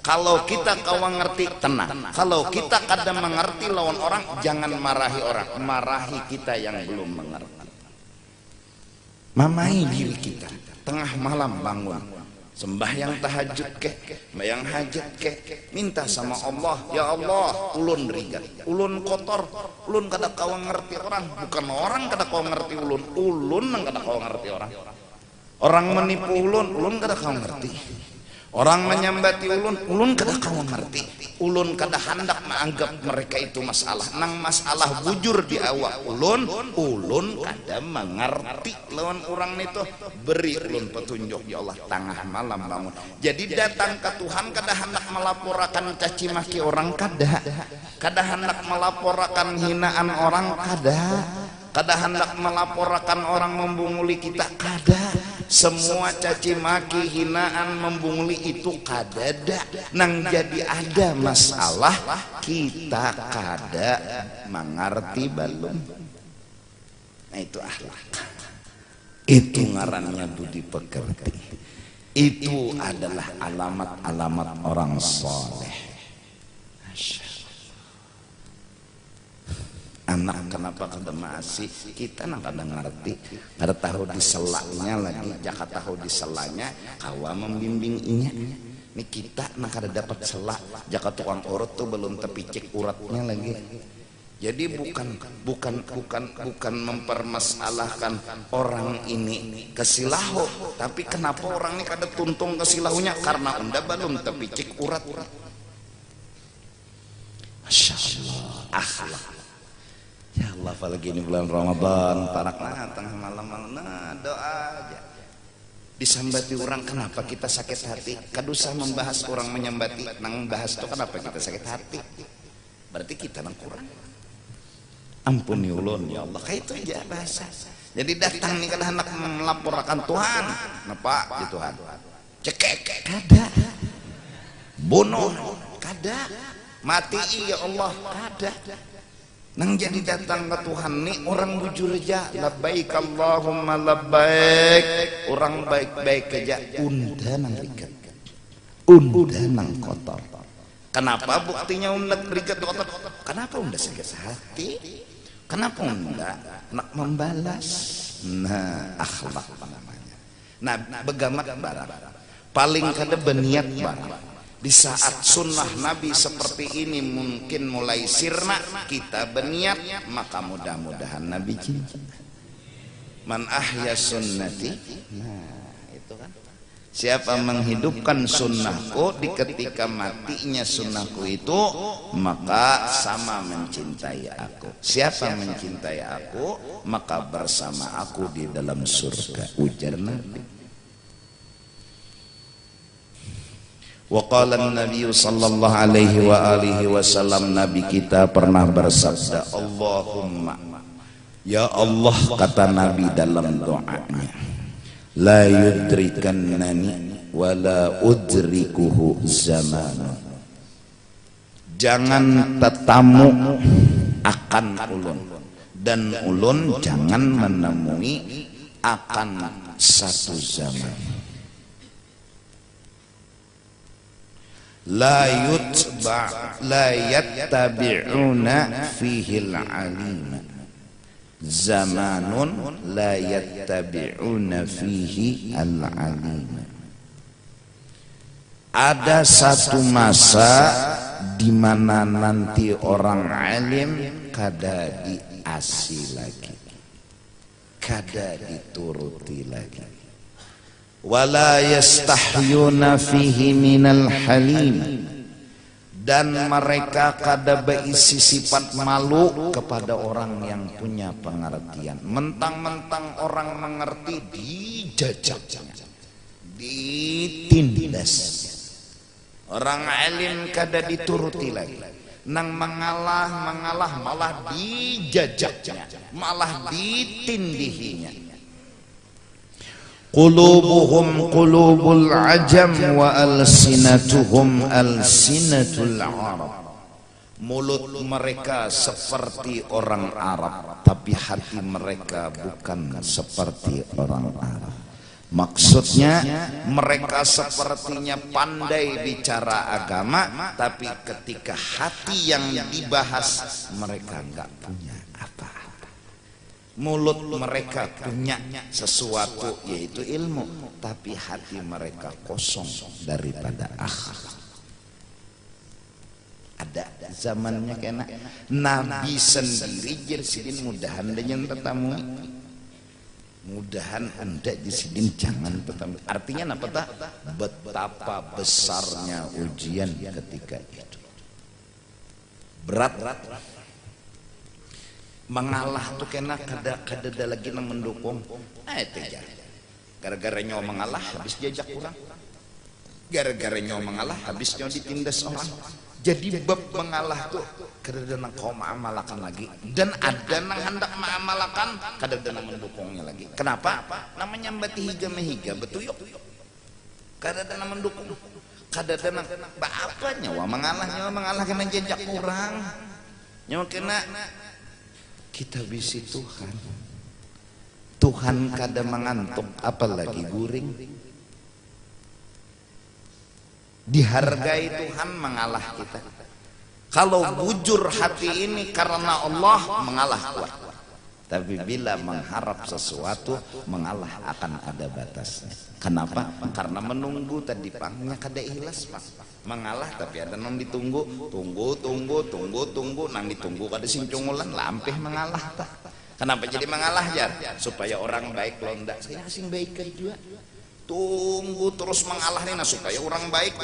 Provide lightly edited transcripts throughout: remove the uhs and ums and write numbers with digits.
Kalau kita kawan ngerti tenang. Kalau kita kadang mengerti lawan orang, jangan marahi orang, marahi kita yang belum mengerti. Mamai diri kita, tengah malam bangun, sembahyang tahajud ke, sembahyang hajat ke, minta sama Allah, ya Allah, ulun rigat, ulun kotor, ulun kada kawan ngerti orang, bukan orang kada kawan ngerti ulun, ulun yang kada kawan ngerti orang. Orang menipu ulun kada kawan ngerti. Orang menyambati ulun kada kawan ngerti. Ulun kada hendak menganggap mereka itu masalah. Nang masalah bujur di awak ulun kada mengerti lawan orang itu. Beri ulun petunjuk ya Allah, tengah malam bangun. Jadi datang ke Tuhan kada hendak melaporkan caci maki orang, kada hendak melaporkan hinaan orang, kada hendak melaporkan orang membunguli kita, kada. Semua caci maki, hinaan, membunguli itu kadada. Nang jadi ada masalah kita kada mengerti balum. Nah itu akhlak. Itu ngarannya budi pekerti. Itu adalah alamat-alamat orang soleh. Anak kenapa kada masih kita nang kada ngerti, kada tahu diselanya lagi, jaka tahu diselanya kawa membimbing inya. Ini kita nang kada dapat selak, jaka tukang urut tuh belum terpicik uratnya lagi. Jadi bukan mempermasalahkan orang ini kesilahu, tapi kenapa orang ini kada tuntung kesilahunya karena unda belum terpicik urat. Masya Allah, akhlak. Ya Allah, apalagi ini bulan Ramadan, tarakna tengah malam doa aja. Disambati orang, kenapa kita sakit hati? Kadusah membahas orang menyambati, nang bahas itu kenapa kita sakit hati? Berarti kita nang kurang. Ampuni ulun ya Allah, kayak itu aja bahasa. Jadi datang nih kada hendak melaporkan Tuhan, napa di Tuhan? Cekek kada. Bunuh kada. Mati ya Allah kada. Nang jadi datang ke Tuhan nih orang bujur aja, labbaik Allahumma labbaik, orang baik-baik aja, unda nang rigat, unda nang kotor. Kenapa buktinya unda rigat kotor? Kenapa unda sakit hati? Kenapa unda nak membalas? Nah akhlak namanya. Nah begamat barang, paling kada berniat barang. Di saat sunnah Nabi seperti ini mungkin mulai sirna, kita berniat, maka mudah-mudahan Nabi cinta. Man ahya sunnati, nah itu kan. Siapa menghidupkan sunnahku di ketika matinya sunnahku itu, maka sama mencintai aku. Siapa mencintai aku, maka bersama aku di dalam surga. Ujar Nabi. Wa qala an-nabiy sallallahu alaihi wa alihi wasallam, nabi kita pernah bersabda, Allahumma, ya Allah, kata nabi dalam doanya, la yudrikannani wa la udrikuhu zaman. Jangan tetamu akan ulun dan ulun jangan menemui akan satu zaman. La yattabi'una fihi al-alim, zamanun la yattabi'una fihi al-alim. Ada satu masa di mana nanti orang alim kada diasi lagi, kada dituruti lagi. Wala yastahyuna fihi minal halim, dan mereka kada berisi sifat malu kepada orang yang punya pengertian. Mentang-mentang orang mengerti dijajaknya, ditindas. Orang alim kada dituruti lagi. Nang mengalah malah dijajaknya, malah ditindihinya. Qulubuhum qulubul ajam wa alsinatuhum alsinatul Arab. Mulut mereka seperti orang Arab, tapi hati mereka bukan seperti orang Arab. Maksudnya mereka sepertinya pandai bicara agama, tapi ketika hati yang dibahas mereka nggak punya apa-apa. Mulut mereka punya sesuatu yaitu ilmu, tapi hati mereka kosong daripada akhlak. Ada zamannya kena Nabi sendiri jersidin mudahan dengan tetamu. Mudahan anda disidin jangan tetamu. Artinya apa tak? Betapa besarnya ujian ketika itu. Berat. Mengalah tuh kena kada lagi nang mendukung. Tejar. Gara-gara nyawa mengalah habis diajak kurang. Gara-gara nyawa mengalah habis nyawa ditindas orang. Jadi bab mengalah tuh kada nang kau ma'amalakan lagi, dan ada nang hendak ma'amalakan kada nang mendukungnya lagi. Kenapa? Namanya mbati higa mehiga betuyuk. Kada nang mendukung, kada nang apa nyawa mengalah kena jejak kurang. Nyawa kena kita bisi Tuhan. Tuhan kada mengantuk apalagi guring. Dihargai Tuhan mengalah kita. Kalau bujur hati ini karena Allah mengalah kuat. Tapi bila mengharap sesuatu mengalah akan ada batasnya. Kenapa? Karena menunggu tadi pangnya kada ikhlas pak. Mengalah tapi ada nang ditunggu, tunggu, nang ditunggu kada sincungulan lampeh mengalah tak. Kenapa jadi mengalah jar? Supaya orang baik londak. Saya asing baik juga. Tunggu terus mengalah nih, nah supaya orang baik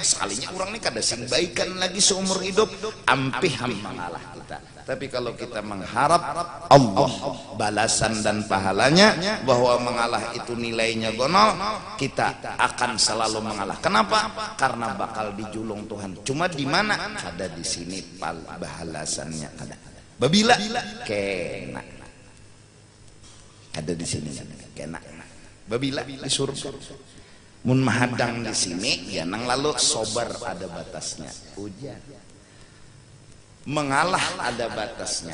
sekalinya orang nih kada sing baikan lagi seumur hidup ampih mengalah kita. Tapi kalau kita mengharap Allah balasan dan pahalanya, bahwa mengalah itu nilainya gonol, kita akan selalu mengalah. Kenapa? Karena bakal dijulung Tuhan. Cuma di mana? Kada di sini balasannya ada. Babila kena. Ada di sini kena. Babila di surga. Mun mahadang di sini ya nang lalu sobar ada batasnya. Ujar. Mengalah ada batasnya.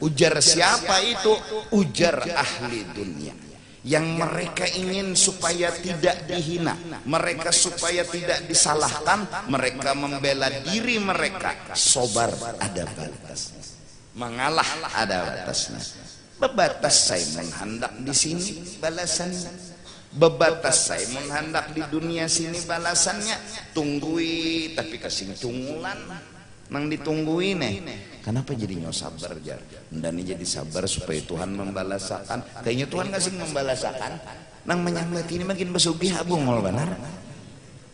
Ujar siapa itu? Ujar ahli dunia. Yang mereka ingin supaya tidak dihina, mereka supaya tidak disalahkan, mereka membela diri mereka. Sobar ada batasnya. Mengalah ada batasnya. Bebatas saya menghendak di sini balasannya. Bebatas saya menghendak di dunia sini balasannya. Tunggui tapi kasih tunggulan. Nang ditungguin Kenapa jadi nyo sabar jar? Dan jadi sabar supaya Tuhan membalasakan. Kayaknya Tuhan kasih membalasakan. Nang menyambat ini makin besugih abung mal benar.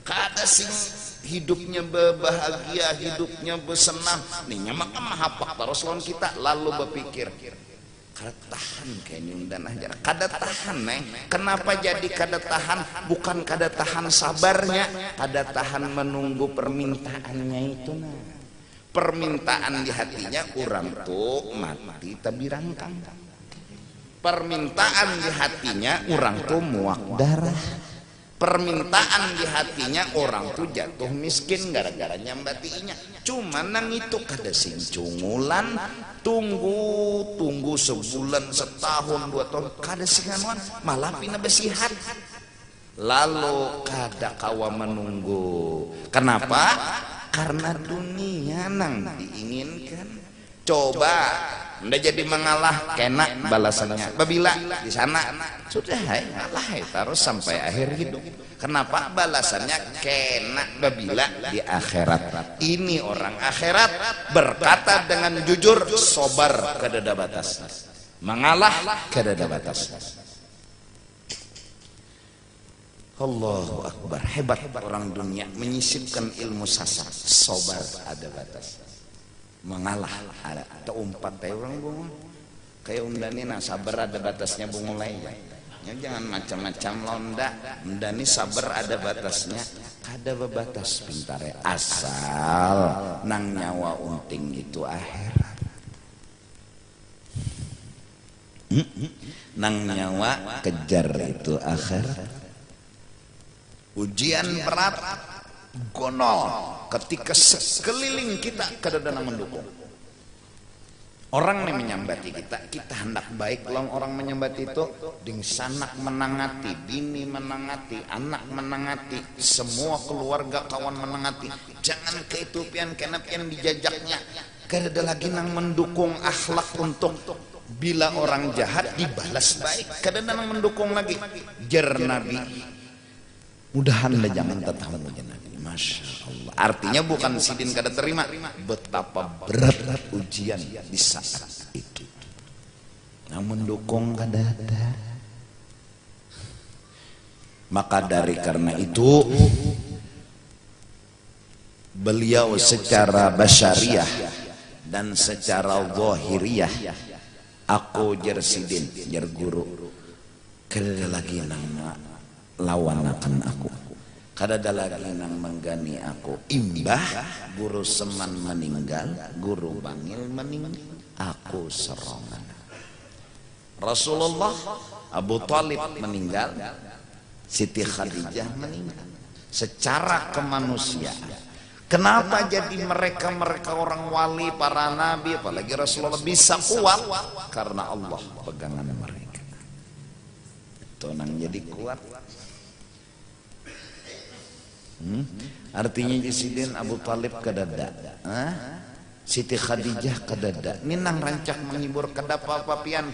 Kada sing hidupnya berbahagia, hidupnya bersenang. Nih nyamak mahapak terus lawan kita lalu berpikir. Kada tahan kayaknya dan ajar. Kada tahan Kenapa jadi kada tahan? Bukan kada tahan sabarnya, kada tahan menunggu permintaannya itu Permintaan di hatinya orang tuh mati tabirangkang. Permintaan di hatinya orang tuh muak darah. Permintaan di hatinya orang tuh jatuh miskin gara-gara nyambatinya. Cuma nang itu kada sincungulan. Tunggu sebulan, setahun, 2 tahun kada singanuan malah pina besihat. Lalu kada kawa menunggu. Kenapa? Karena dunia nang diinginkan. Coba ndak jadi mengalah kena balasannya. Babila di sana sudah ngalah terus sampai akhir hidup. Kenapa? Balasannya kena babila di akhirat. Ini orang akhirat berkata dengan jujur, sobar kada ada batas. Mengalah kada ada batas. Allahu Akbar. Hebat orang dunia menyisipkan ilmu sasar. Sobar ada batas. Mengalah ada. Umpat orang bunga. Kayak undani sabar ada batasnya bungulai ya. Jangan macam-macam londa. Undani sabar ada batasnya. Ada batas pintare. Asal nang nyawa unting itu akhirat. Nang nyawa kejar itu akhirat. Ujian berat gonol ketika sekeliling kita kada mendukung. Orang yang menyambati kita hendak baik lawan orang menyambati itu, ding sanak menangati, bini menangati, anak menangati, semua keluarga kawan menangati. Jangan keitupian kenapian dijajaknya. Kada ada lagi nang mendukung akhlak untuk bila orang jahat dibalas baik. Kada ada nang mendukung lagi. Jar Nabi, mudahan lah jangan tetamu Nabi. Masya Allah. Artinya bukan sidin kada terima, betapa berat ujian di saat itu. Yang mendukung kada ada. Maka dari karena itu beliau secara basyariah dan secara zahiriyah, aku jar sidin, jar guru, kada lagi nang lawan akan aku. Kada ada lagi nang menggani aku. Imbah guru Seman meninggal, guru Bangil meninggal, aku serongan. Rasulullah, Abu Talib meninggal, Siti Khadijah meninggal. Secara kemanusiaan, kenapa jadi mereka orang wali, para nabi, apalagi Rasulullah bisa kuat? Karena Allah pegangan mereka. Itu nang jadi kuat. Artinya Sidin Abu Talib kadada, Siti Khadijah kadada. Ini nang rancak menghibur kada apa-apa pian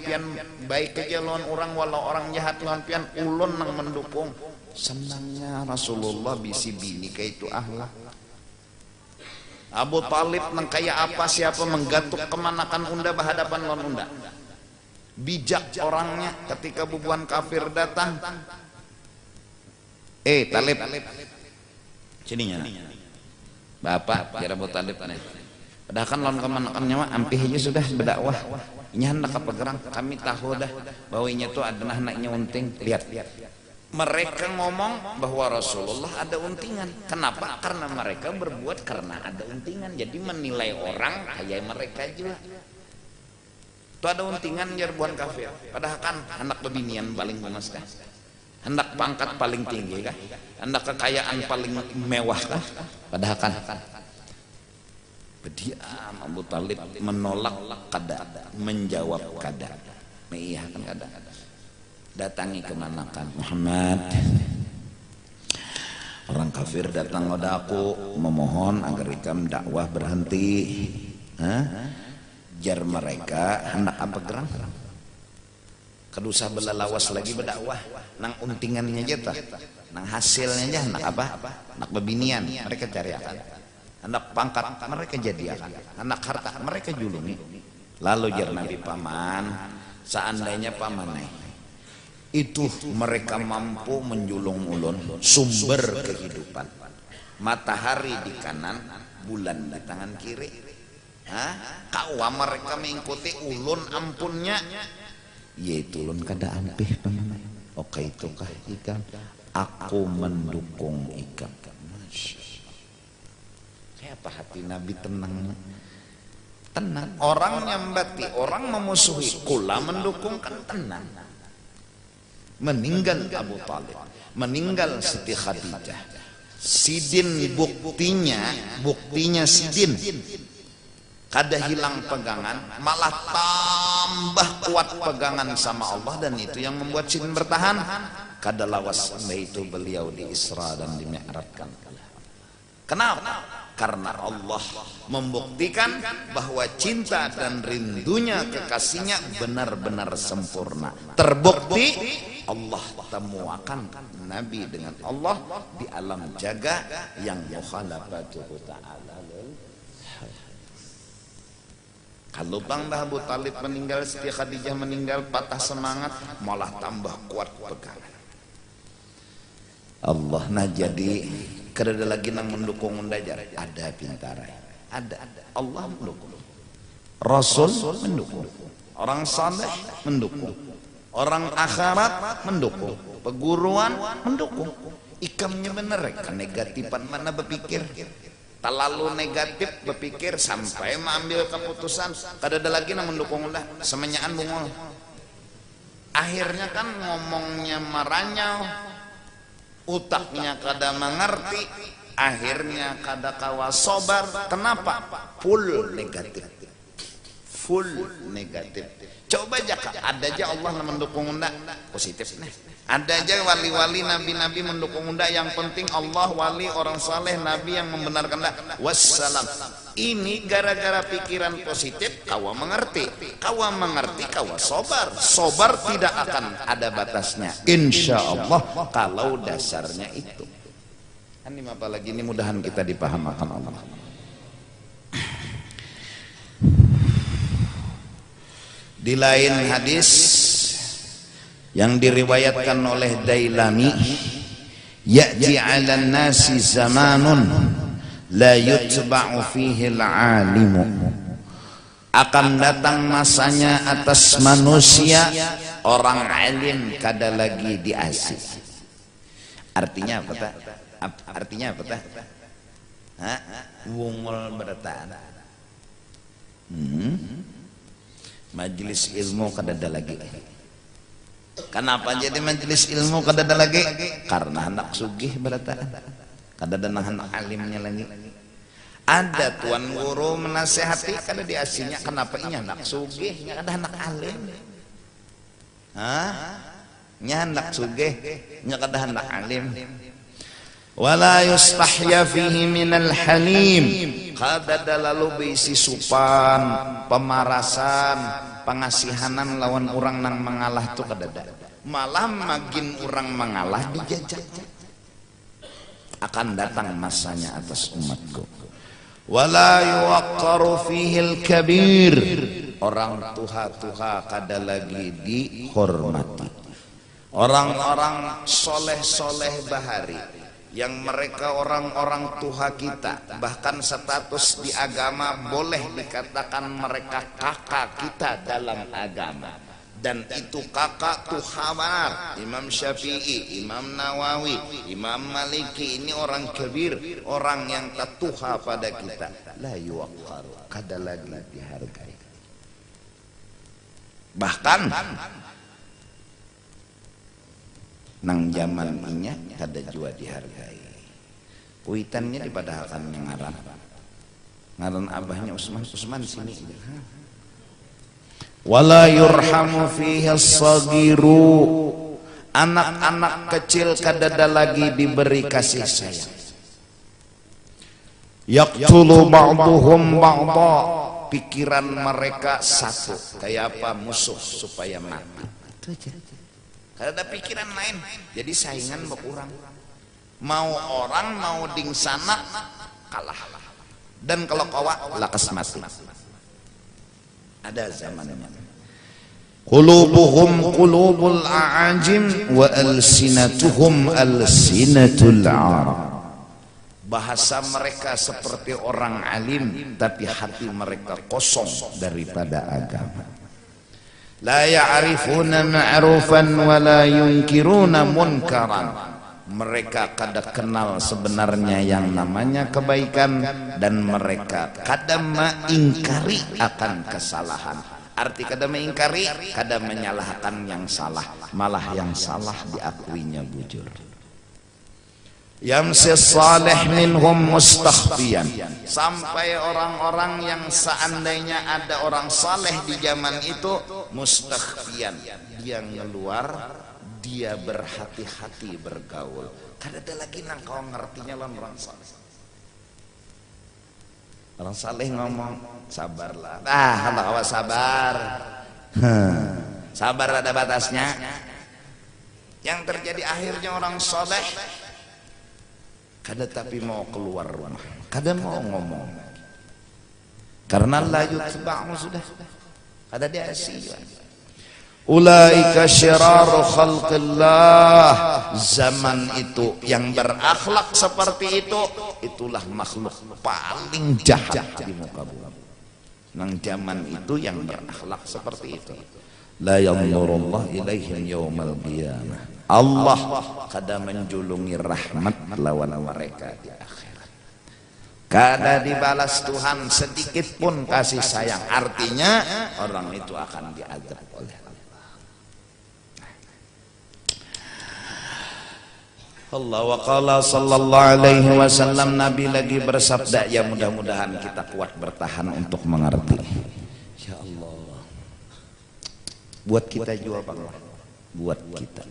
baik aja lawan orang, walau orang jahat lawan pian ulun nang mendukung. Senangnya Rasulullah bisi bini kayak itu ahlak. Abu Talib nang kaya apa siapa menggatuk kemanakan unda berhadapan lawan unda. Bijak orangnya ketika bubuan kafir datang. Talib. Sininya Bapak kira Abu Talib aneh. Padahal kan lawan kemanakannya mah ampih aja sudah berdakwah. Ini hendak apa gerang, kami tahu dah bahwa ini tuh adalah anaknya unting. Lihat. Mereka ngomong bahwa Rasulullah ada untingan. Kenapa? Karena mereka berbuat karena ada untingan. Jadi menilai orang kayak mereka juga. Itu ada untingan jarbuan kafir. Padahal kan anak bebinian paling panas kah? Hendak pangkat paling tinggi kah? Hendak kekayaan paling mewah kah? Padahal kan berdiam Abu Talib menolak kada, menjawab kada. Iya kan kada. Datangi kemanakan Muhammad. Orang kafir datang kepada aku memohon agar ikam dakwah berhenti. Jar mereka hendak apa gerang? Kedusah belalawas lagi berdakwah nang untingannya aja nang hasilnya aja hendak apa? Hendak bebinian mereka cari akan, hendak pangkat mereka jadi akan, hendak harta mereka julungi. Lalu jar Nabi, paman, seandainya paman itu mereka mampu menjulung ulun sumber kehidupan, matahari di kanan, bulan di tangan kiri, kawa mereka mengikuti ulun ampunnya, yaitu ulun kada ampih paman. Oke itukah ikam, aku mendukung ikam. Kayak apa hati Nabi tenang. Orang nyambati, orang memusuhi, kula mendukung kan tenang. Meninggal Abu Talib, meninggal Siti Khadijah, Sidin buktinya Sidin kada hilang pegangan, malah tambah kuat pegangan sama Allah, dan itu yang membuat Sidin bertahan. Kada lawas itu beliau di Isra dan di Mi'rajkan. Kenapa? Karena Allah membuktikan bahwa cinta dan rindunya kekasihnya benar-benar sempurna. Terbukti Allah temuakan Nabi dengan Allah di alam jaga yang mukhalafatuhu ta'ala. Kalau Bang Abu Talib meninggal, Siti Khadijah meninggal, patah semangat, malah tambah kuat pegangan. Allah nah jadi kada ada lagi nang mendukung undajar, ada pintarai, ada Allah mendukung, Rasul mendukung, orang saleh mendukung, orang akhirat mendukung, peguruan mendukung. Ikamnya bener kan negatifan mana berpikir terlalu negatif berpikir sampai mengambil keputusan kada ada lagi nang mendukung dah semenyaan bungol. Akhirnya kan ngomongnya maranyau, utaknya kada mengerti, akhirnya kada kawa sobar. Kenapa? Full negatif, full negatif. Coba aja ada aja Allah mendukung unda positif nih. Ada aja wali-wali nabi-nabi mendukung unda, yang penting Allah wali orang saleh nabi yang membenarkan unda. Wassalam. Ini gara-gara pikiran positif kawa mengerti. Kawa mengerti kawa sobar. Sobar tidak akan ada batasnya insya Allah kalau dasarnya itu. Ini apalagi ini mudahan kita dipahamakan Allah. Di lain hadis yang diriwayatkan oleh Dailami, ya'ti 'alan nasi zamanun la yutba'u fihi al-'alimu, akan datang masanya atas manusia orang alim kada lagi diasih. Artinya apa tak? Artinya apa tak? Wungul bertaan. Majelis ilmu kadada lagi. Kenapa jadi majelis ilmu kadada lagi? Karena anak sugih berata, kadada anak alimnya lagi. Ada tuan guru menasehati kada diasinya. Kenapa ini anak sugih? Ada anak alim. Nya anak sugih, nya kada anak alim. Wala yustahya fihi minal halim, kada lalu beisi supan, pemarasan, pengasihanan lawan orang nang mengalah tu kada. Malah makin orang mengalah dijajak. Akan datang masanya atas umatku. Wala yuwaqqaru fihil kabir, orang tuha-tuha kada lagi dihormati. Orang-orang soleh-soleh bahari yang mereka orang-orang tuha kita, bahkan status di agama boleh dikatakan mereka kakak kita dalam agama, dan itu kakak tuha benar. Imam Syafi'i, Imam Nawawi, Imam Maliki, ini orang kabir, orang yang tatuha pada kita. La yuwaqqar, kada lagi dihargai. Bahkan nang zaman inya kada jua dihargai. Kuitannya dipadahalkan ngaran abahnya Usman sini. Wala yurhamu fihi as-sagiru, anak-anak kecil kadada lagi diberi kasih sayang. Yaqtulu ba'duhum ba'dha, pikiran mereka satu, kayak apa musuh supaya mati. Itu aja. Ada pikiran lain, jadi saingan berkurang. Mau orang mau ding sana kalah, dan kalau kawa lakas mati. Ada zamannya. Qulubuhum qulubul a'ajim wa alsinatuhum alsinatul Arab. Bahasa mereka seperti orang alim, tapi hati mereka kosong daripada agama. La ya'rifuna ma'rufan wa la yunkiruna munkaran. Mereka kada kenal sebenarnya yang namanya kebaikan, dan mereka kada mengingkari akan kesalahan. Arti kada mengingkari, kada menyalahkan yang salah, malah yang salah diakuinya bujur. Yamsi salih minhum mustakhfiyan, sampai orang-orang yang seandainya ada orang saleh di zaman itu mustakhfiyan, dia ngeluar, dia berhati-hati bergaul. Kada ada lagi nang kau ngertinya lan orang saleh. Orang saleh ngomong sabarlah. Kalau kau sabar, sabar ada batasnya. Yang terjadi akhirnya orang saleh kada tapi mau keluar rumah, kada mau ngomong, karena la yutba'u sudah, kada diasih. Ulaika syiraru khalqillah, zaman itu yang berakhlak seperti itu, itulah makhluk paling jahat di muka bumi. Nang zaman itu yang berakhlak seperti itu, la yanzurullah ilaihim yaumal qiyamah, Allah kada menjulungi rahmat lawan mereka di akhirat. Kada dibalas Tuhan sedikit pun kasih sayang. Artinya orang itu akan diazab oleh Allah. Allah wa qala sallallahu alaihi wasallam, Nabi lagi bersabda, ya mudah-mudahan kita kuat bertahan untuk mengerti. Ya Allah. buat kita juga Bang, buat kita.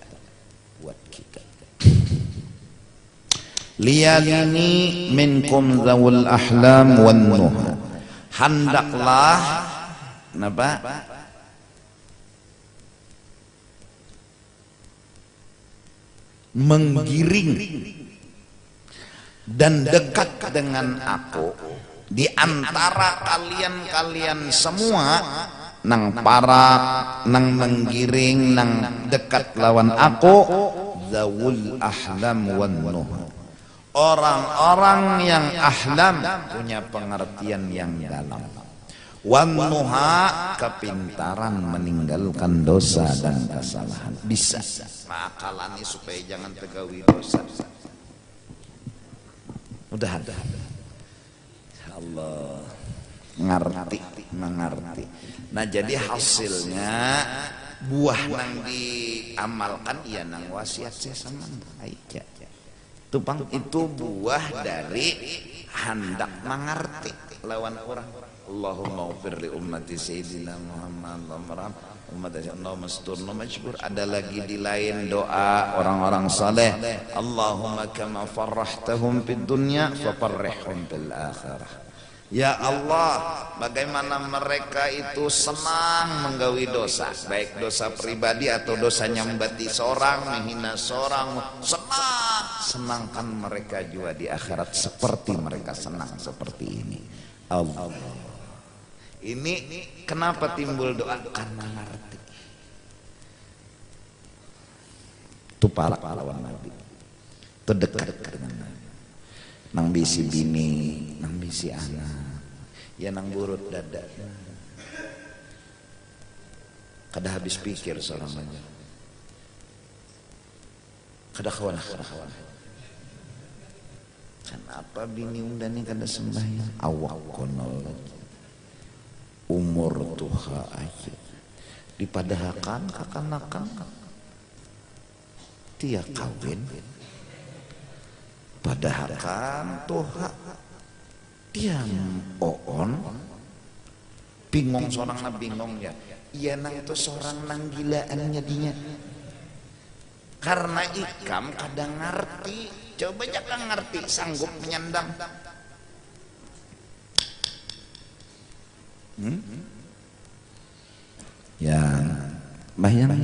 Liyadini minkum zawul ahlam wan nuha, hendaklah napa menggiring dan dekat dengan aku di antara kalian semua nang parak nang menggiring nang dekat lawan aku zawul ahlam wan nuha, orang-orang yang ahlam punya pengertian yang dalam, wan nuha kepintaran meninggalkan dosa dan kesalahan, bisa makalani supaya jangan tegawi dosa. Mudah Allah mengerti. Nah jadi hasilnya buah nang diamalkan ya nang wasiat saya sama aja. Itu buah dari hendak mengerti lawan orang. Allahumma ufir li ummati sayyidina Muhammad Allahumma masturna majbur. Ada lagi di lain doa orang-orang saleh, Allahumma kama farrahtahum fid dunya fafarrihhum fil akhirah. Ya Allah, bagaimana mereka itu senang menggawi dosa, baik dosa pribadi atau dosa nyambati seorang, menghina seorang, senangkan mereka juga di akhirat seperti mereka senang seperti ini. Allah. Ini kenapa timbul doa? Karena ngerti. Itu para pahlawan Nabi. Itu dekat dengan Nabi. Nang bisi bini, nang bisi anak, ya nang burut dada. Kada habis pikir seorang banyak. Kada kawan. Kenapa bini undani kada sembahyang? Awak konol lagi. Umur tuha aja. Dipadahakan kakanakan. Dia kawin. Padahakan tuha dia oon bingung seorang na bingung ya iya nang itu seorang nang gilaan jadinya karena ikam kadang ngerti, coba jangan ngerti sanggup menyandang ya bayang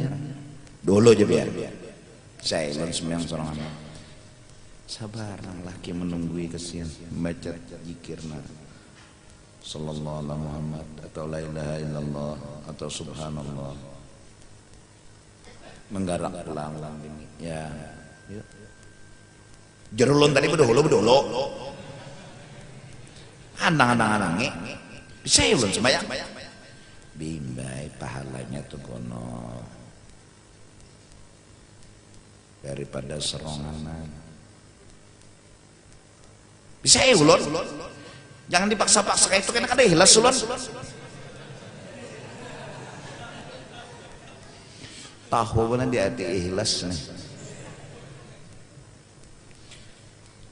dulu aja biar saya belum sembahyang seorang anak. Sabar nang laki menunggui kesian baca zikirna sallallahu alaihi Muhammad atau la ilaha illallah atau subhanallah menggarak pulang ini ya jerulun tadi bedolo andang-andangi bisa ya ulun sembahyang bimbai pahalanya tuh kono daripada serongan. Bisa ya ulun, jangan dipaksa-paksa kayak itu kan ada ikhlas ulun. Tahu benar di hati ikhlas nih.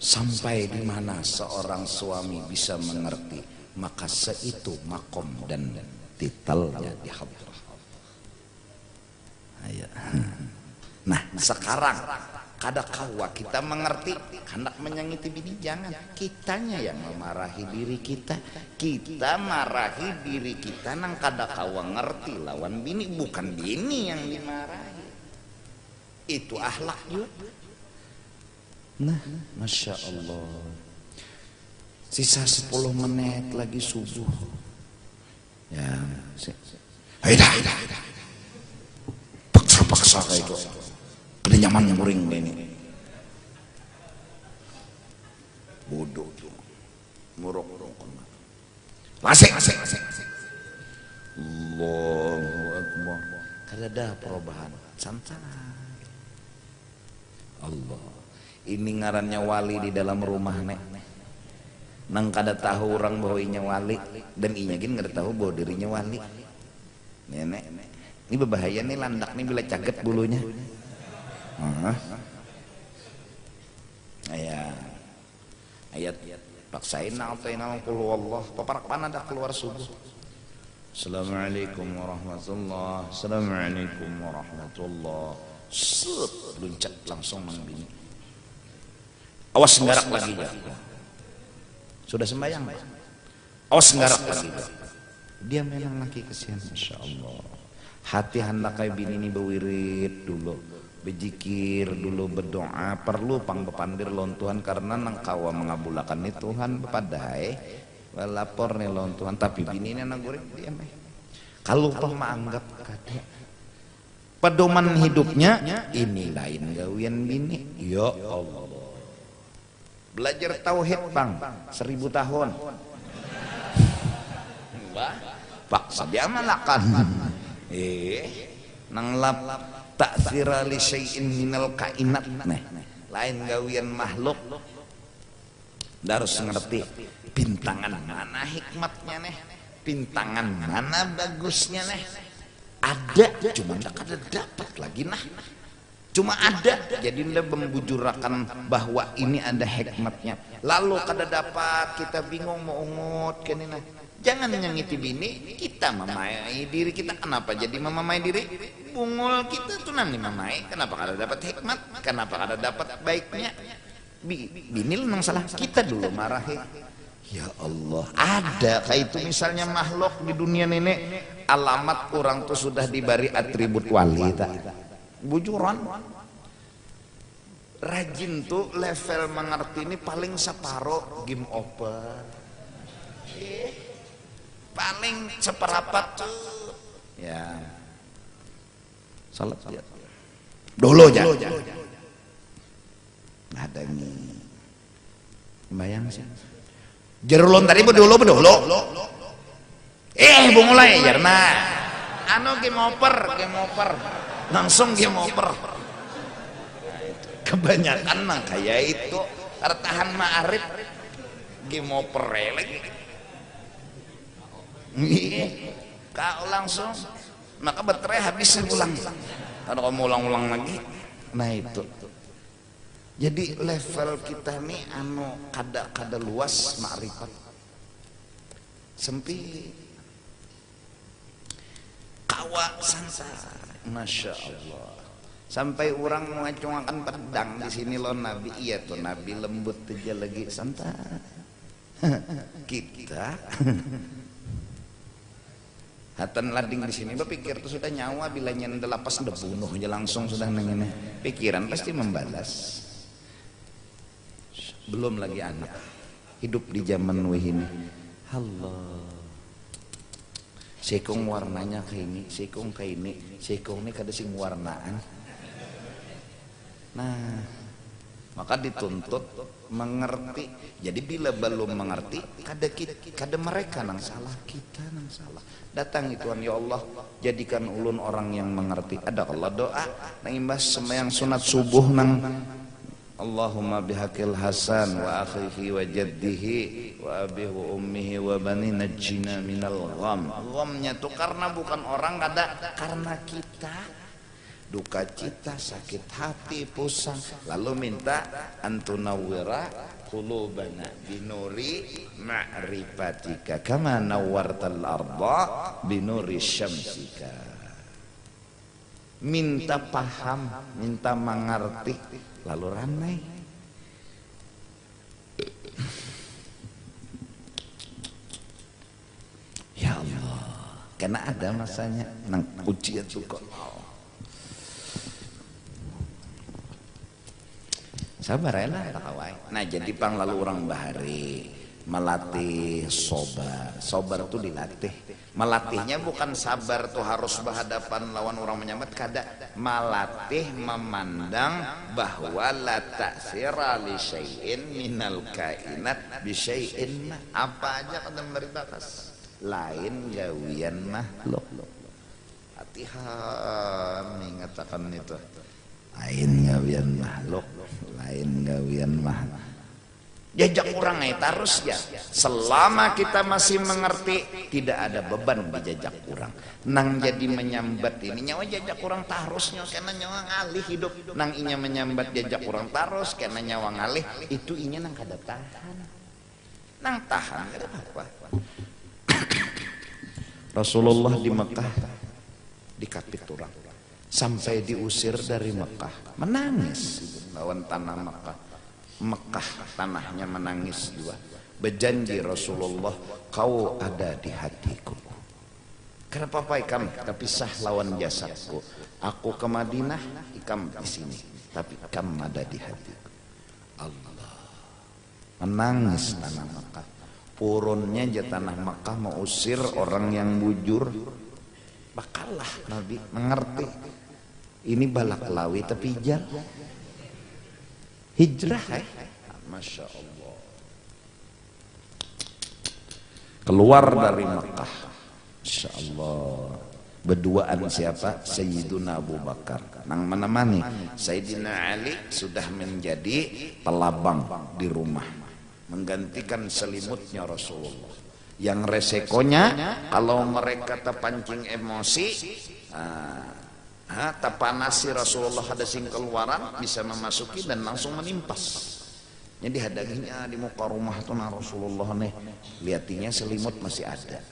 Sampai di mana seorang suami bisa mengerti, maka seitu makom dan titelnya di hadrah. Nah sekarang kada kawa kita mengerti hendak menyangiti bini, jangan kitanya yang memarahi diri kita marahi diri kita nang kada kawa ngerti lawan bini, bukan bini yang dimarahi. Itu akhlak juga. Nah masya Allah, sisa 10 menit lagi subuh ya paksa kayak itu kada nyaman muring ini bodoh tuh murok masih Allahu Akbar, kada ada perubahan santai. Allah ini ngarannya wali di dalam rumah nek nang kada tahu orang bahwa inya wali dan inya gin kada tahu bahwa dirinya wali nenek ini berbahaya nih landak nih bila caget bulunya. Ayat paksain apa nama puluh Allah paparak pana dah keluar subuh Assalamualaikum warahmatullah. Assalamualaikum warahmatullah. Set, loncat langsung nang bini. Awas nggarak lagi ya. Sudah sembahyang. Awas nggarak lagi. Dia memang lagi kesian, masya Allah. Hati hendak kayak bini ini bewirid dulu, berzikir dulu, berdoa. Perlu pang bepandir lawan Tuhan karena nang kawa mengabulakan nih Tuhan bepadai. Lapor nih lawan Tuhan. Tapi bini ini anak goreng dia meh. Kalau toh menganggap kada pedoman hidupnya ini lain gawian bini. Ya Allah. Belajar tauhid bang 1000 tahun. Paksa dia malakan. Nang lap ta'thira li syai'in minal kainat. Nah, lain gawian makhluk. Harus ngerti bintangan mana hikmatnya nih. Bintangan mana bagusnya nih. Ada, cuma ndak ada dapat lagi nah. Cuma ada, jadi ndak membujurakan bahwa ini ada hikmatnya. Lalu kada dapat, kita bingung mau ungut kene nah. Jangan nyangiti bini, kita memamai diri kita. Kenapa jadi memamai diri? Bungul kita tuh nang memamai. Kenapa kada dapat hikmat? Kenapa kada dapat baiknya? Bini lu nang salah, kita dulu marahi. Ya Allah, ada kayak itu misalnya makhluk di dunia nenek. Alamat orang tuh sudah diberi atribut wali tak? Bujuran. Rajin tuh level mengerti ini paling separuh game over. Paling seperapat tuh ya salat ya. Dulu aja ada nih bayang sih jerulun tadi dulu mulai karena anu game over langsung game over kebanyakan nang kayak itu tertahan ma'arif game over lagi. Kau langsung maka baterai habis ulang kalau kamu ulang lagi. Nah itu jadi level kita nih anu kada luas ma'rifat sempit kawa santai masya Allah sampai orang mengacungkan pedang di sini loh Nabi. Iya tuh Nabi lembut aja lagi santai. Kita hatan lading di sini berpikir tuh sudah nyawa bila nyenda lapas udah bunuh aja langsung sudah nengene pikiran pasti membalas. Belum lagi anak hidup di zaman ini. Allah sekong warnanya kayak ini, sekong kayak ini, sekong ini kada sing warnaan. Nah maka dituntut mengerti. Jadi bila belum mengerti kada mereka nang salah, kita nang salah. Datangi Tuhan, ya Allah jadikan ulun orang yang mengerti. Ada Allah doa nang imbas sembahyang sunat subuh nang Allahumma bihaqil Hasan wa akhihi wa jaddihi wa abihi wa ummihi wa bani najjina minal gham. Ghamnya tuh karena bukan orang kada, karena kita duka cita, sakit hati, pusing, lalu minta antunawwira qulubana binuri ma'rifatika kama nawwartal arda binuri syamsika. Minta paham, minta mengerti, lalu ramai. Ya Allah, karena ada masanya nang ujian suka. Sabar ya lah kawai. Nah jadi pang lalu orang bahari melatih sobar tuh dilatih. Melatihnya bukan sabar tuh harus berhadapan lawan orang menyambat, kada. Melatih memandang bahwa la ta'sira li syai'in minal kainat bi syai'in. Apa aja kada memberi batas lain gawian makhluk. Hati-hati mengatakan itu lain gawian makhluk, lain gawian makhluk. Jajak orang itu harus ya. Selama kita masih mengerti, tidak ada beban dijajak orang. Nang jadi menyambat ini nyawa jajak orang tarusnya karena nyawa ngalih hidup. Nang inya menyambat jajak orang tarus karena nyawa ngalih, itu inya nang kada tahan. Nang tahan kada apa. Rasulullah di Mekah dikapit orang sampai diusir dari Mekah, menangis lawan tanah Mekah. Mekah tanahnya menangis juga. Berjanji Rasulullah, kau ada di hatiku. Kenapa Pak Ikam terpisah lawan jasadku? Aku ke Madinah, Ikam di sini, tapi Ikam ada di hatiku. Allah, menangis tanah Mekah. Purunnya aja tanah Mekah mau usir orang yang bujur. Bakalah Nabi mengerti. Ini balaklawi tapi hijrah, Masya Allah. Keluar dari Mekah, Masya Allah. Berduaan siapa? Sayyiduna Abu Bakar nang menemani. Sayyidina Ali sudah menjadi pelabang di rumah, menggantikan selimutnya Rasulullah. Yang resikonya kalau mereka terpancing emosi, terpanasi Rasulullah ada sing keluaran, bisa memasuki dan langsung menimpas. Jadi hadanginya di muka rumah tuh nah Rasulullah nih, liatinya selimut masih ada,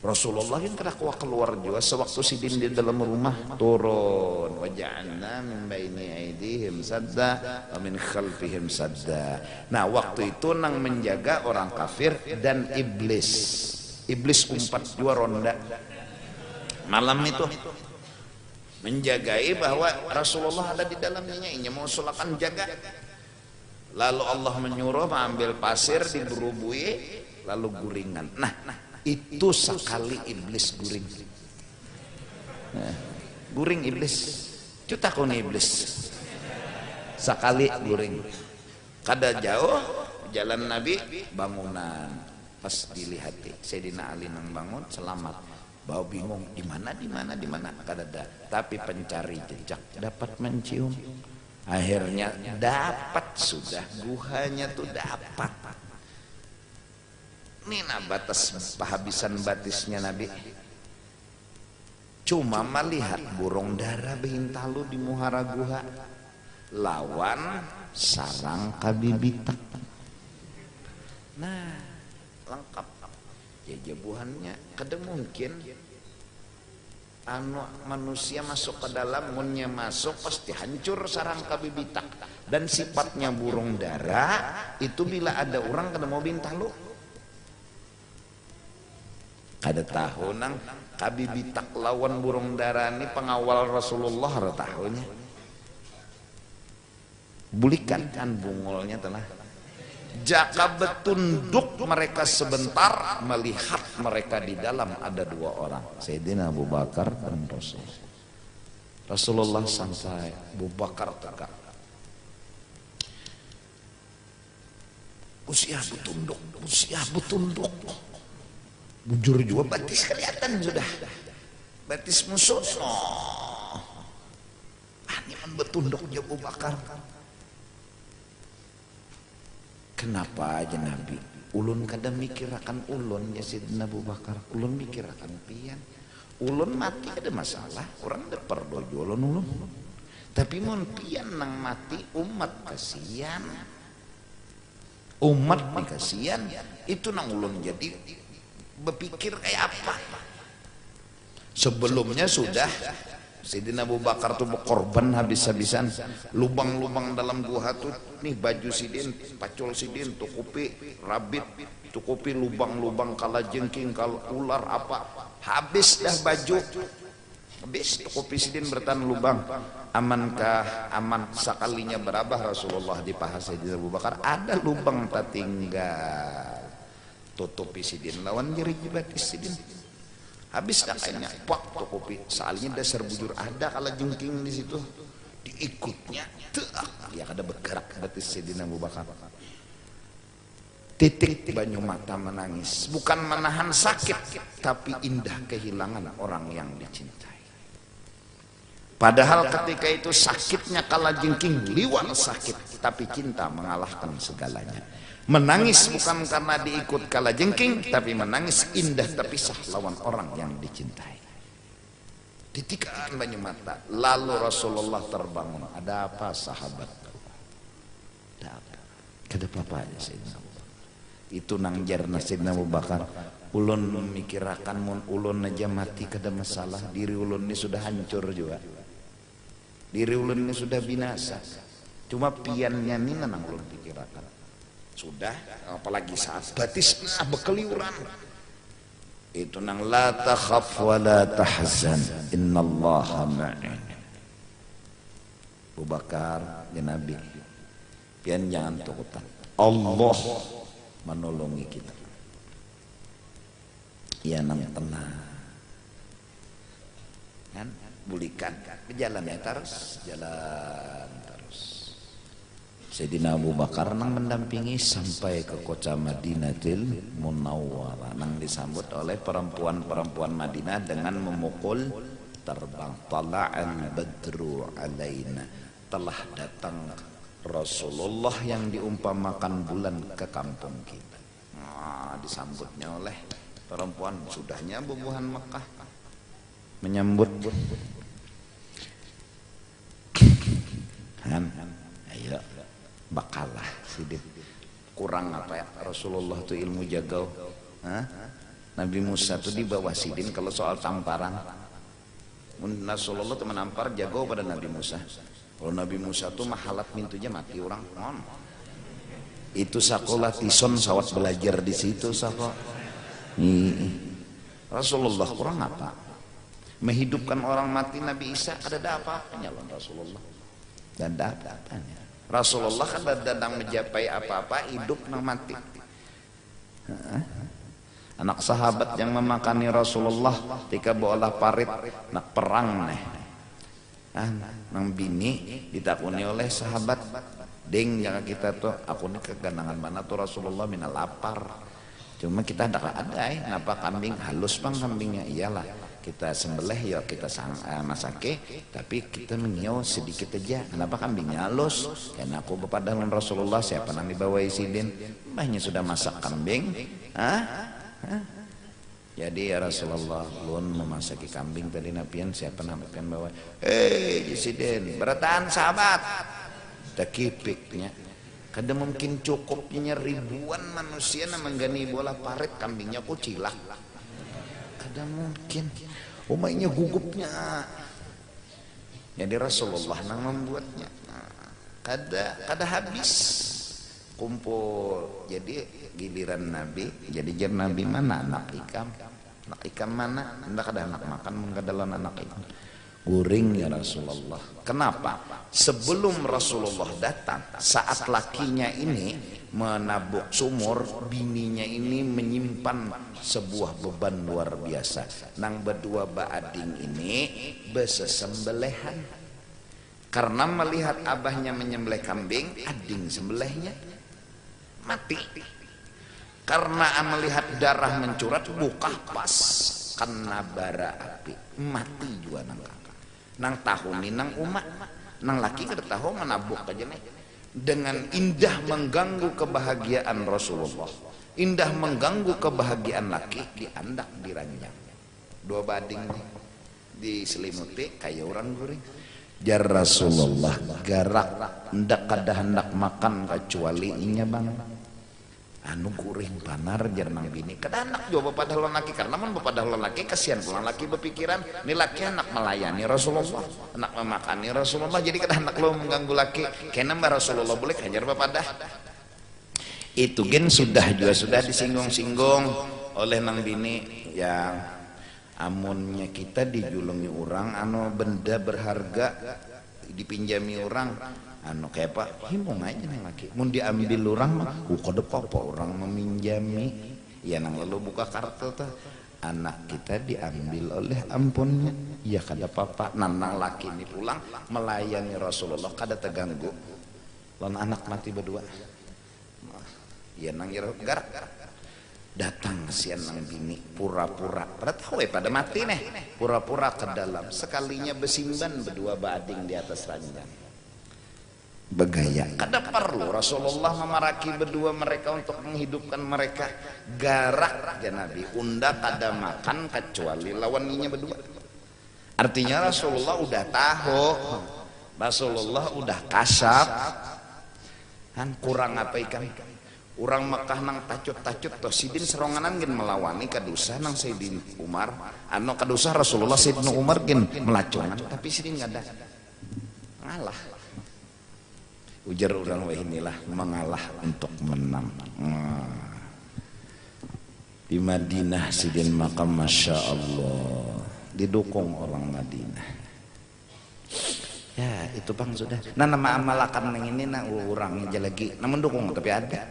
Rasulullah yang keluar juga sewaktu sidin di dalam rumah turun, waja'alna min baini aidihim sadda wa min khalfihim sadda. Nah waktu itu nang menjaga orang kafir dan iblis umpat dua ronda malam itu, menjagai bahwa Rasulullah ada di dalamnya, ini mau sulakan jaga. Lalu Allah menyuruh mengambil pasir diberubui lalu guringan. Nah itu sekali iblis guring. Guring iblis, cutakun iblis sekali guring. Kada jauh jalan Nabi, bangunan pas dilihati Sayyidina Ali nang bangun selamat. Bau bingung di mana kada ada, tapi pencari jejak dapat mencium. Akhirnya dapat, sudah guhanya tuh dapat. Ini nah batas penghabisan batisnya Nabi. Cuma melihat burung dara Bintalo di muhara guha lawan sarang kabibitak. Nah lengkap jajabuhannya. Kadang mungkin manusia masuk ke dalam, munnya masuk pasti hancur sarang kabibitak. Dan sifatnya burung dara itu bila ada orang kena mau Bintalo, ada tahu nang kabibitak lawan burung dara ini pengawal Rasulullah ada tahunya. Bulikan kan bungulnya telah. Jaka betunduk mereka sebentar, melihat mereka di dalam ada dua orang, Sayyidina Abu Bakar dan Rasulullah santai, Abu Bakar tegak. Usia betunduk. Bujur juga batis kelihatan sudah. Batis musuh. Ini man betunduk Abu Bakar. Kenapa aja Nabi? Ulun kadang mikir akan ulun ya Sayyidina Abu Bakar. Ulun mikir akan pian. Ulun mati ada masalah, orang ada perdojo ulun. Tapi mun pian nang mati umat kasihan. Umat dikasihan itu nang ulun jadi berpikir kayak apa. Sebelumnya sudah Sayyidina Abu Bakar tuh berkorban habis-habisan. Lubang-lubang dalam gua tuh nih baju sidin, pacul sidin, tukupi rabit, tukupi lubang-lubang kala jengking, kala ular apa. Habis dah baju. Habis tukupi sidin bertahan lubang. Amankah aman? Sekalinya berabah Rasulullah di paha Sayyidina Abu Bakar ada lubang tak tinggal. Tutupi sidin lawan jeri batis sidin. Habis dah kainnya, pak tukupi. Soalnya dasar bujur ada kalau jengking di situ, diikutnya, ya kada bergerak batis Sayyidina Abu Bakar. Titik banyu mata menangis, bukan menahan sakit, tapi indah kehilangan orang yang dicintai. Padahal ketika itu sakitnya kala jengking liwat sakit, tapi cinta mengalahkan segalanya. Menangis bukan karena diikut kala jengking, tapi menangis indah terpisah lawan orang yang dicintai. Titikan banyu mata. Lalu Rasulullah terbangun. Ada apa sahabat? Ada apa? Kada apa-apa aja Sayyidina Abu Bakar. Itu nang jarna Sayyidina Abu Bakar, ulun memikirakan mun ulun aja mati kada masalah, diri ulun ini sudah hancur juga, diri ulun ini sudah binasa, cuma piannya ini nang ulun pikirakan sudah, apalagi saat batis bekeliuran itu nang la takhaf wa la tahzan innallaha ma'ina. Abu Bakar ya Nabi, pian jangan takutan, Allah menolongi kita. Ya nang tenang kan, bulikan berjalan ya terus, jalan terus. Sayyidina Abu Bakar nang mendampingi sampai ke kota Madinatul Munawwarah, nang disambut oleh perempuan-perempuan Madinah dengan memukul terbang. Tala'al badru alaina, telah datang Rasulullah yang diumpamakan bulan ke kampung kita. Disambutnya oleh perempuan, sudahnya bubuhan Mekah menyambut kan, ayo bakalah sidin kurang apa ya Rasulullah tuh ilmu jagau. Nabi Musa tuh di bawah sidin kalau soal tamparan. Rasulullah tuh menampar jagau pada Nabi Musa. Kalau Nabi Musa tuh mahalat mintunya mati orang itu sekolah tison sawat belajar di situ sako. Rasulullah kurang apa? Menghidupkan orang mati. Nabi Isa ada apa-apanya loh Rasulullah. Dan ada apa-apanya. Rasulullah kan dadang mencapai apa-apa hidup nang mati. Anak sahabat yang memakani Rasulullah ketika bola parit nak perang nih. Nang bini ditakuni oleh sahabat, ding jangan kita tuh aku nih kegandangan mana tuh Rasulullah mina lapar. Cuma kita ada kenapa kambing halus bang kambingnya, iyalah kita sembelih ya kita masake, tapi kita mengiau sedikit aja. Kenapa kambingnya halus? Karena aku bepadangan Rasulullah, siapa nang dibawa sidin mbahnya sudah masak kambing. Jadi ya Rasulullah ulun memasaki kambing tadi napian, siapa nang napian bawa sidin bertahan sahabat takipiknya. Kada mungkin cukupnya ribuan manusia na menggani bola parit, kambingnya kucilak. Kada mungkin. Umaynya gugupnya. Jadi Rasulullah nang membuatnya. Kada habis kumpul. Jadi giliran Nabi, jadi jar Nabi mana anak ikam? Anak ikam mana? Hendak ada anak makan mengkadalan anak ikam. Guring ya Rasulullah. Kenapa? Sebelum Rasulullah datang, saat lakinya ini menabuk sumur, bininya ini menyimpan sebuah beban luar biasa. Nang berdua baading ini besesembelihan. Karena melihat abahnya menyembelih kambing, ading sembelihnya mati. Karena melihat darah mencurat, buka pas kena bara api, mati juga nang kakak. Nang tahu nih nang umat, nang laki kada tahu menabuk aja nih. Dengan indah mengganggu kebahagiaan Rasulullah, indah mengganggu kebahagiaan laki, diandak diranjang. Dua bading nih diselimuti kayak orang guring. Jar Rasulullah garak ndak kada hendak makan kecuali inya bang. Anu guring panar jar nang bini kada anak juga bapadah laki, karena mun bapadah laki kasihan pulang laki berpikiran ni laki anak melayani Rasulullah, anak memakani Rasulullah, jadi kada anak lo mengganggu laki. Kena mbak Rasulullah boleh hajar bapadah. Itu gen sudah disinggung-singgung oleh nang bini yang amunnya kita dijulungi orang anu benda berharga dipinjami orang anu kayak pak himung aja nang laki mun diambil orang mah kode apa orang meminjami ya nang lalu buka kartu tuh anak kita diambil oleh ampunnya ya kada apa-apa. Nang laki ini pulang melayani Rasulullah kada terganggu. Lawan anak mati berdua ya nang garak datang sian nang bini pura-pura pada tahu pada mati nih pura-pura ke dalam sekalinya besimban berdua bading di atas ranjang begaya. Kada perlu Rasulullah memaraki berdua mereka untuk menghidupkan mereka. Garak ya Nabi unda kada makan kecuali lawannya berdua. Artinya Rasulullah udah tahu, Rasulullah udah kasap kan kurang apa ikan Urang Makkah nang tacut-tacut toh sidin seronganan gen melawani kadusa nang Sayyidina Umar anu kadusa Rasulullah Sayyidina Umar gen melacungan tapi sidin ngada ngalah. Ujar urang wah inilah mengalah untuk menang. Di Madinah sidin makam Masya Allah didukung orang Madinah. Ya itu bang sudah. Nah nama amalakan yang ini nah orang aja lagi. Nah mendukung tapi ada.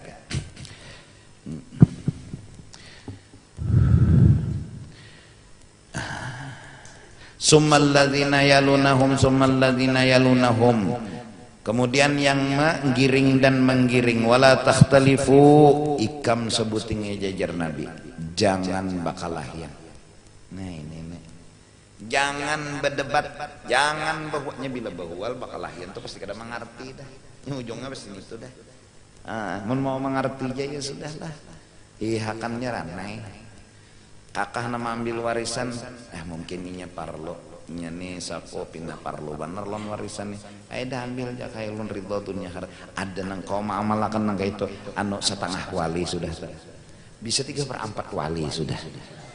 Summal ladzina yalunahum summal ladzina yalunahum. Kemudian yang menggiring dan menggiring wala takhtalifu ikam sebutingnya jajar Nabi. Jangan bakalah yang. Nah ini jangan berdebat, jangan bahwanya bila bahwal bakalahian tuh pasti kada mengerti dah. Ini ujungnya pasti gitu dah. Mau mengerti aja ya sudah lah. Ihakannya ranai. Kakak nama ambil warisan, mungkin inya parlo, inya nih sako pindah parlo bener lon warisan nih. Dah ambil aja kayak lon ridho dunia akhirat. Ada nang kau amalakan nang kayak itu, anu setengah wali sudah. Bisa 3/4 wali sudah.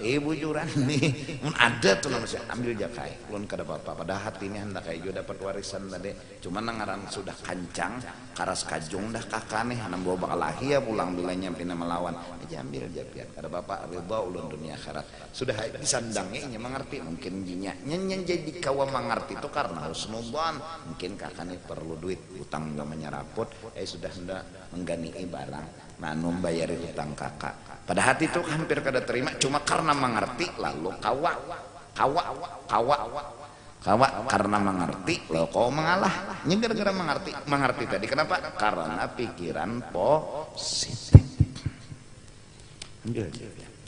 Bujuran nih, ada tuh namanya ambil jakai, belum kada apa-apa. Pada hati ini hendak kayak juga dapat warisan tadi. Cuma nangaran sudah kancang, karas kajung dah kakak nih, hanam bawa bakal lahir pulang bilanya pina melawan. Aja ambil japian, kada bapak ridho ulun dunia akhirat. Sudah disandangnya ini mengerti mungkin jinya. Nyanyi jadi kawa mengerti itu karena husnudzon. Mungkin kakak nih perlu duit, utang namanya rapot. Sudah hendak menggani barang. Manu bayari utang kakak. Pada hati itu hampir kada terima cuma karena mengerti lalu kawa karena mengerti lalu kau mengalah. Ini gara-gara mengerti tadi kenapa? Karena pikiran positif.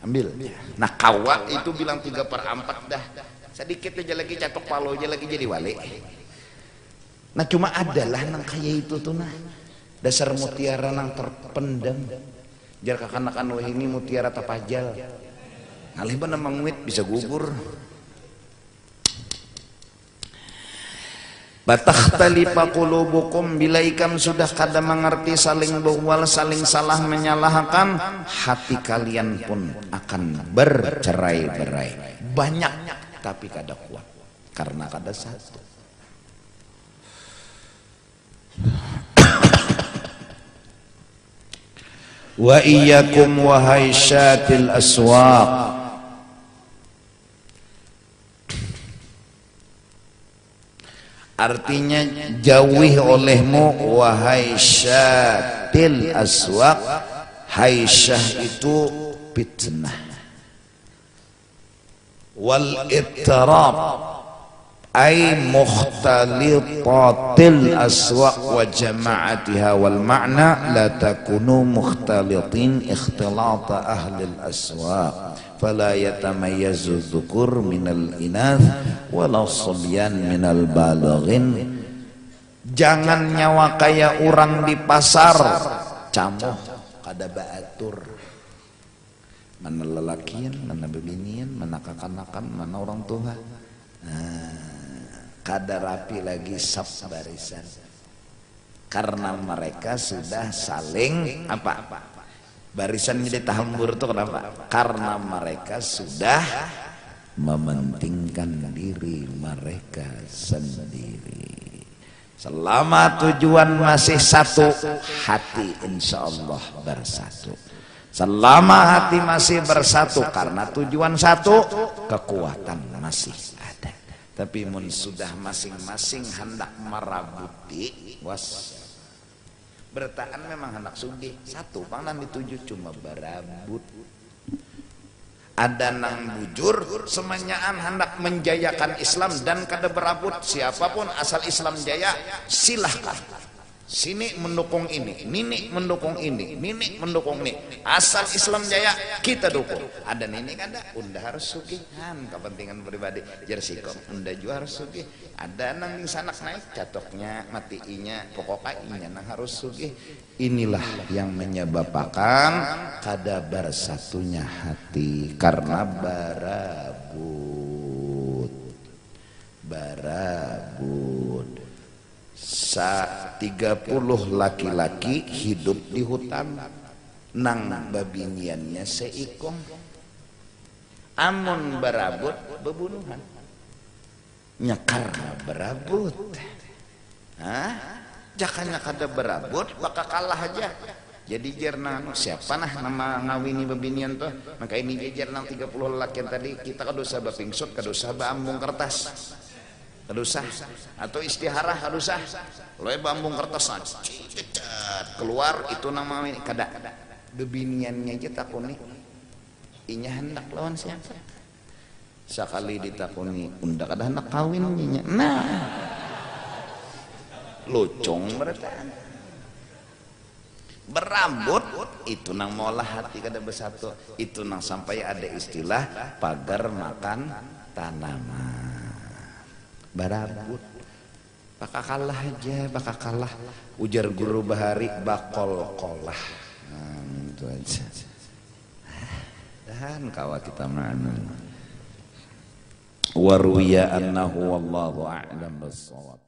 Ambil. Nah kawa itu bilang 3/4 dah. Sedikit aja lagi catok palo aja lagi jadi wali. Nah cuma adalah nang kayak itu tuh nah. Dasar mutiara nang terpendam. Jar kakanakan wah ini mutiara tapajal. Ngalih ba nama nguit bisa gugur. Batakhtalifa qulubukum bila ikam sudah kada mengerti saling bahwal saling salah menyalahkan hati kalian pun akan bercerai-berai. Banyak tapi kada kuat karena kada satu. Wa iyyakum wahai syatil aswaq, artinya jauhi olehmu wahai syatil aswaq. Haisyah itu fitnah wal ittirab ay mukhtaliqatil aswaq wa jama'atiha wal ma'na la takunu mukhtalitin ikhtilata ahli al aswaq fala yatamayyazu dhukur minal inath wala subyan minal balaghin. Jangan nyawa kaya orang di pasar camoh kada baatur, mana lelakian mana bebinian mana kakanakan mana orang tua. Kada rapi lagi sab barisan karena mereka sudah saling apa barisan jadi tahambur itu kenapa? Karena mereka sudah mementingkan diri mereka sendiri. Selama tujuan masih satu, hati insya Allah bersatu. Selama hati masih bersatu karena tujuan satu, kekuatan masih ada. Tapi mun sudah masing-masing hendak merabuti was bertahan memang hendak sugih satu pangnan dituju cuma berabut. Ada nang bujur semenyaan hendak menjayakan Islam dan kada berabut. Siapapun asal Islam jaya silahkan. Sini mendukung ini, nini mendukung ini, nini mendukung ini. Asal Islam jaya kita dukung. Ada nini kada, unda harus sugihan kepentingan pribadi. Jersikom, unda juga harus sugih. Ada nang di sanak naik catoknya, matiinya, pokoknya nang harus sugih. Inilah yang menyebabkan kada bersatunya hati karena barabut. 30 laki-laki hidup di hutan nang babiniannya seikong, amun berabut bebunuhan, nyekar berabut, jakanya kada berabut bakal kalah aja. Jadi jerna siapa nah nama ngawini babinian tuh, maka ini jerna 30 lelaki tadi kita kadosa bapingsut, kadosa baambung kertas, kadosa atau istiharah kadosa, loe baambung kertas keluar itu nama ini kada babiniannya aja takuni, inya hendak lawan siapa? Sekali ditakuni undak ada hendak kawin inya, nah lucung berarti. Berambut itu nang molah hati kada bersatu, itu nang sampai ada istilah pagar makan tanaman. Berambut bakal kalah aja, bakal kalah. Ujar guru Bahari bakol kolah. Itu aja. Dan kawa kita mana? Waruya annahu wallahu a'lam bissawab.